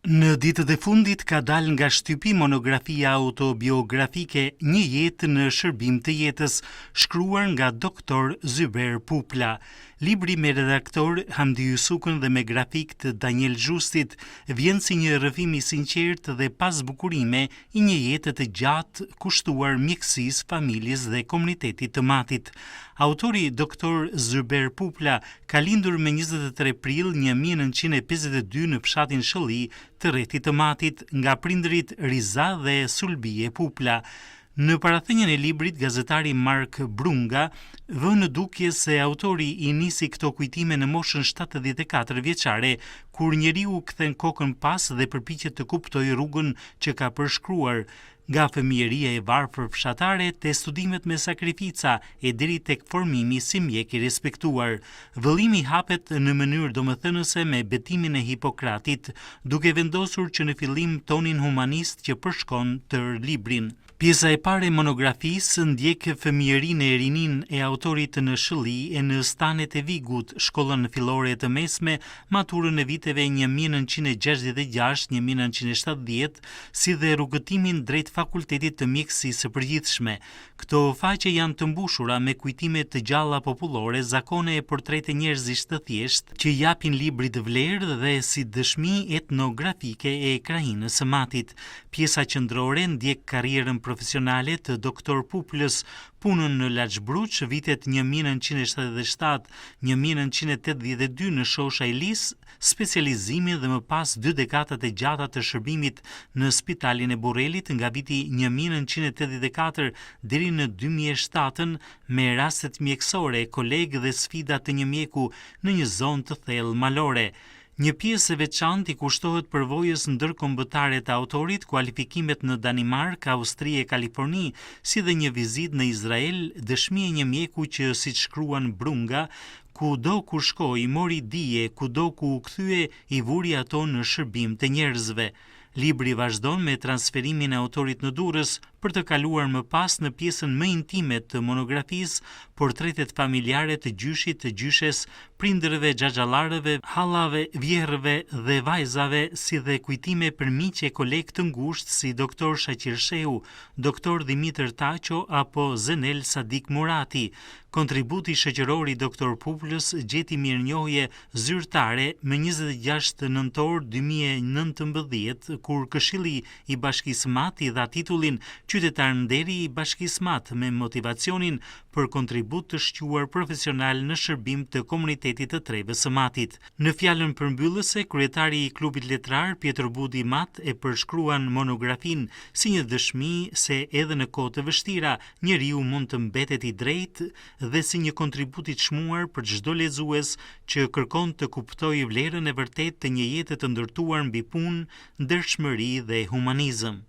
Në ditët e fundit ka dalë nga shtypi monografia autobiografike Një jetë në shërbim të jetës, shkruar nga doktor Zyber Pupla. Libri me redaktor Hamdi Yusukën dhe me grafik të Daniel Zhustit vjen si një rrëfim i sinqert dhe pas bukurime i një jete të gjatë kushtuar mjekësisë, familjes dhe komunitetit të matit. Autori doktor Zyber Pupla ka lindur me 23 prill 1952 në fshatin Shëlli të rrethit të matit nga prindërit Riza dhe Sulbie Pupla. Në parathënien e librit, gazetari Mark Brunga vë në dukje se autori i nisi këto kujtime në moshën 74 vjeçare, kur njeriu kthen kokën pas dhe përpiqet të kuptojë rrugën që ka përshkruar, nga fëmijëria e varfër fshatare te studimet me sakrifica e deri tek formimi si mjek i respektuar. Vëllimi hapet në mënyrë domethënëse me betimin e Hipokratit, duke vendosur që në fillim tonin humanist që përshkon tër librin. Pjesa e parë e monografisë ndjek fëmijërinë e rinin e autorit në Shëlli e në stanet e Vigut, shkollën fillore të mesme, maturën e viteve 1966-1970, si dhe rrugëtimin drejt fakultetit të mjekësisë së përgjithshme. Këto faqe janë të mbushura me kujtime të gjalla popullore, zakone e portrete njerëzish të thjeshtë, që japin librit vlerë dhe si dëshmi etnografike e krahinës së matit. Pjesa qendrore ndjek karrierën profesionale të doktor Puplës, punën në Laçbruç, vitet 1977-1982 në Shosha e Lis, specializimin dhe më pas 2 dekadat e gjata të shërbimit në Spitalin e Burrelit nga viti 1984 deri në 2007 me rastet mjekësore, kolegë dhe sfida të një mjeku në një zonë të thellë malore. Një pjesë e veçantë i kushtohet përvojës ndërkombëtare të autorit, kualifikimet në Danimark, Austri e Kaliforni, si dhe një vizitë në Izrael, dëshmi e një mjeku që, siç shkruan Brunga, kudo ku shkoi mori dije, kudo ku u kthye i vuri ato në shërbim të njerëzve. Libri vazhdon me transferimin e autorit në Durrës për të kaluar më pas në pjesën më intime të monografisë, portretet familjare të gjyshit, të gjyshes, prindërve, xhaxhallarëve, hallave, vjerrëve dhe vajzave, si dhe kujtime për miq e kolegë të ngushtë si doktor Shaqir Shehu, doktor Dimitër Taqo apo Zenel Sadik Murati. Kontributi shoqëror i doktor Puplës gjeti mirënjohje zyrtare më 26 nëntor 2019, kur Këshilli i Bashkisë Mat i dha titullin Qytetar nderi i Bashkisë Mat me motivacionin për kontribut të shquar profesional në shërbim të komunitetit të Trevës së Matit. Në fjalën përmbyllëse, kryetari i klubit letrar Pjetër Budi Mat e përshkruan monografin si një dëshmi se edhe në kohë të vështira njeriu mund të mbetet i drejtë dhe si një kontribut i çmuar për çdo lexues që kërkon të kuptojë vlerën e vërtetë të një jete të ndërtuar mbi punë, ndershmëri dhe humanizëm.